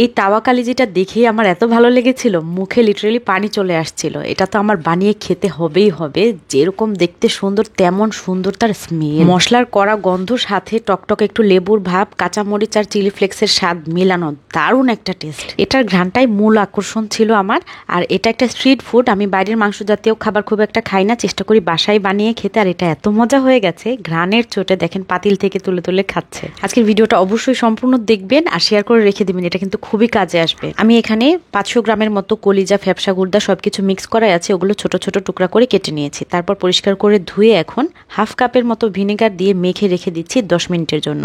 এই তাওয়া কালিজিটা দেখেই আমার এত ভালো লেগেছিল, মুখে লিটারেলি পানি চলে আসছিল। এটা তো আমার বানিয়ে খেতে হবেই হবে। যেরকম দেখতে সুন্দর তেমন সুন্দর তার স্মেল, মশলার কড়া গন্ধ, সাথে টকটক একটু লেবুর ভাব, কাঁচামরিচ আর চিলি ফ্লেক্সের স্বাদ মিলানো, দারুণ একটা টেস্ট। এটার ঘ্রাণটাই মূল আকর্ষণ ছিল আমার। আর এটা একটা স্ট্রিট ফুড, আমি বাইরের মাংস জাতীয় খাবার খুব একটা খাই না, চেষ্টা করি বাসায় বানিয়ে খেতে। আর এটা এত মজা হয়ে গেছে, ঘ্রাণের চোটে দেখেন পাতিল থেকে তুলে তুলে খাচ্ছে। আজকের ভিডিওটা অবশ্যই সম্পূর্ণ দেখবেন আর শেয়ার করে রেখে দিবেন, এটা কিন্তু খুবই কাজে আসবে। আমি এখানে 500 গ্রামের মতো কলিজা, ফ্যাপসা, গুর্দা সবকিছু মিক্স করাই আছে, ওগুলো ছোট ছোট টুকরা করে কেটে নিয়েছি। তারপর পরিষ্কার করে ধুয়ে এখন হাফ কাপের মতো ভিনেগার দিয়ে মেখে রেখে দিচ্ছি 10 মিনিটের জন্য।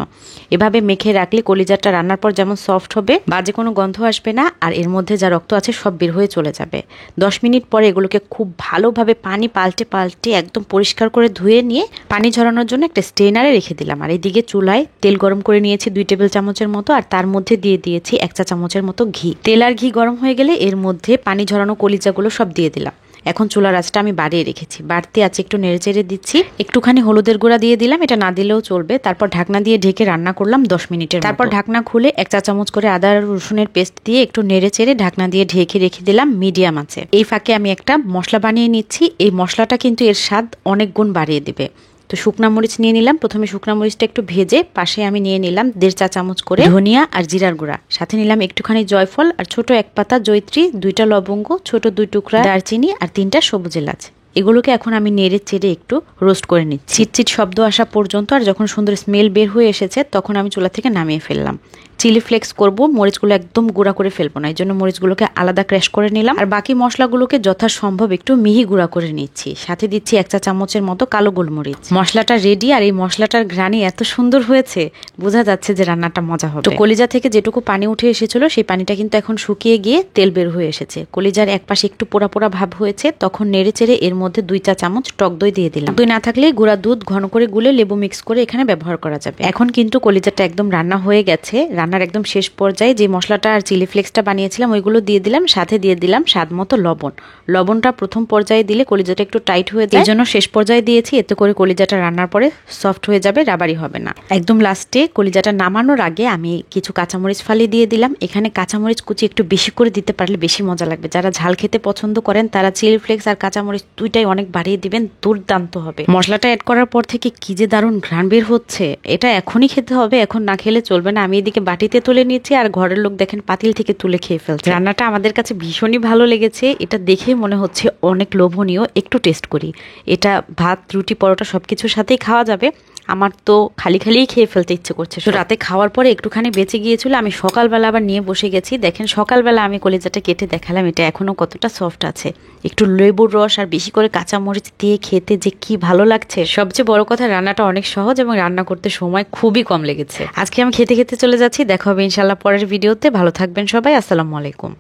এভাবে মেখে রাখলে কলিজাটা রান্নার পর যেমন সফট হবে, বাজে কোনো গন্ধ আসবে না, আর এর মধ্যে যা রক্ত আছে সব বের হয়ে চলে যাবে। 10 মিনিট পরে এগুলোকে খুব ভালোভাবে পানি পাল্টে পাল্টে একদম পরিষ্কার করে ধুয়ে নিয়ে পানি ঝরানোর জন্য একটা স্ট্রেনারে রেখে দিলাম। আর এইদিকে চুলায় তেল গরম করে নিয়েছি 2 টেবিল চামচের মতো, আর তার মধ্যে দিয়ে দিয়েছি 1 চা চামচের মতো ঘি। তেল আর ঘি গরম হয়ে গেলে এর মধ্যে পানি ঝরানো কলিজাগুলো সব দিয়ে দিলাম। এখন চুলার আঁচটা আমি বাড়িয়ে রেখেছি, বাড়তি আছে একটু নেড়েচেড়ে দিচ্ছি। একটুখানি হলুদের গুঁড়া দিয়ে দিলাম, এটা না দিলেও চলবে। তারপর ঢাকনা দিয়ে ঢেকে রান্না করলাম 10 মিনিটের। তারপর ঢাকনা খুলে 1 চা চামচ করে আদা আর রসুনের পেস্ট দিয়ে একটু নেড়েচেড়ে ঢাকনা দিয়ে ঢেকে রেখে দিলাম মিডিয়াম আঁচে। এই ফাঁকে আমি একটা মশলা বানিয়ে নিচ্ছি, এই মশলাটা কিন্তু এর স্বাদ অনেক গুণ বাড়িয়ে দেবে। তো শুকনা মরিচ নিয়ে নিলাম, প্রথমে শুকনা মরিচটা একটু ভেজে পাশে আমি নিয়ে নিলাম 1.5 চা চামচ করে ধনিয়া আর জিরার গুঁড়া, সাথে নিলাম একটুখানি জয়ফল আর ছোট 1 পাতা জয়ত্রী, 2টা লবঙ্গ, ছোট 2 টুকরা দারচিনি আর 3টা সবুজ এলাচ। এগুলোকে এখন আমি নেড়ে চেড়ে একটু রোস্ট করে নিচ্ছি চিটচিট শব্দ আসা পর্যন্ত। আর যখন সুন্দর স্মেল বের হয়ে এসেছে তখন আমি চুলা থেকে নামিয়ে ফেললাম। চিলি ফ্লেক্স করব, মরিচগুলো একদম গুঁড়া করে ফেলবো না, এই জন্য মরিচগুলোকে আলাদা ক্র্যাশ করে নিলাম। আর বাকি মশলাগুলোকে যথাসম্ভব একটু মিহি গুঁড়া করে নিচ্ছি, সাথে দিচ্ছি 1 চা চামচের মতো কালো গোলমরিচ। মশলাটা রেডি, আর এই মশলাটার ঘ্রাণই এত সুন্দর হয়েছে, বোঝা যাচ্ছে যে রান্নাটা মজা হবে। তো কলিজা থেকে যেটুকু পানি উঠে এসেছিল সেই পানিটা কিন্তু এখন শুকিয়ে গিয়ে তেল বের হয়ে এসেছে। কলিজার এক পাশে একটু পোড়া পোড়া ভাব হয়েছে, তখন নেড়ে চেড়ে এর মধ্যে 2 চা চামচ টক দই দিয়ে দিলাম। দই না থাকলে গুঁড়া দুধ ঘন করে গুলে লেবু মিক্স করে এখানে ব্যবহার করা যাবে। এখন কিন্তু কলিজাটা একদম রান্না হয়ে গেছে। রান্নার একদম শেষ পর্যায়ে যে মশলাটা আর চিলি ফ্লেক্সটা বানিয়েছিলাম ওইগুলো দিয়ে দিলাম, সাথে দিয়ে দিলাম স্বাদ মতো লবণ। লবণটা প্রথম পর্যায়ে দিলে কলিজাটা একটু টাইট হয়ে যায়, এই জন্য শেষ পর্যায়ে দিয়েছি, এতে করে কলিজাটা রান্নার পরে সফট হয়ে যাবে, রাবারি হবে না। একদম লাস্টে কলিজাটা নামানোর আগে আমি কিছু কাঁচামরিচ ফালি দিয়ে দিলাম। এখানে কাঁচামরিচ কুচি একটু বেশি করে দিতে পারলে বেশি মজা লাগবে। যারা ঝাল খেতে পছন্দ করেন তারা চিলি ফ্লেক্স আর কাঁচামরিচ দুইটাই অনেক বাড়িয়ে দিবেন, দুর্দান্ত হবে। মশলাটা অ্যাড করার পর থেকে কি যে দারুণ ঘ্রাণ বের হচ্ছে, এটা এখনই খেতে হবে, এখন না খেলে চলবে না। আমি এদিকে বাটিতে তুলে নিয়েছি আর ঘরের লোক দেখেন পাতিল থেকে তুলে খেয়ে ফেলছে। রান্নাটা আমাদের কাছে ভীষণই ভালো লেগেছে, এটা দেখে মনে হচ্ছে অনেক লোভনীয়। একটু টেস্ট করি, এটা ভাত, রুটি, পরোটা সবকিছুর সাথেই খাওয়া যাবে। আমার তো খালি খালিই খেয়ে ফেলতে ইচ্ছে করছে। তো রাতে খাওয়ার পরে একটুখানি বেঁচে গিয়েছিল, আমি সকালবেলা আবার নিয়ে বসে গেছি। দেখেন সকালবেলা আমি কলিজাটা কেটে দেখালাম, এটা এখনো কতটা সফট আছে। একটু লেবুর রস আর বেশি করে কাঁচামরিচ দিয়ে খেতে যে কি ভালো লাগছে। সবচেয়ে বড় কথা, রান্নাটা অনেক সহজ এবং রান্না করতে সময় খুবই কম লেগেছে। আজকে আমি খেতে খেতে চলে যাচ্ছি, দেখা হবে ইনশাল্লাহ পরের ভিডিওতে। ভালো থাকবেন সবাই, আসসালামু আলাইকুম।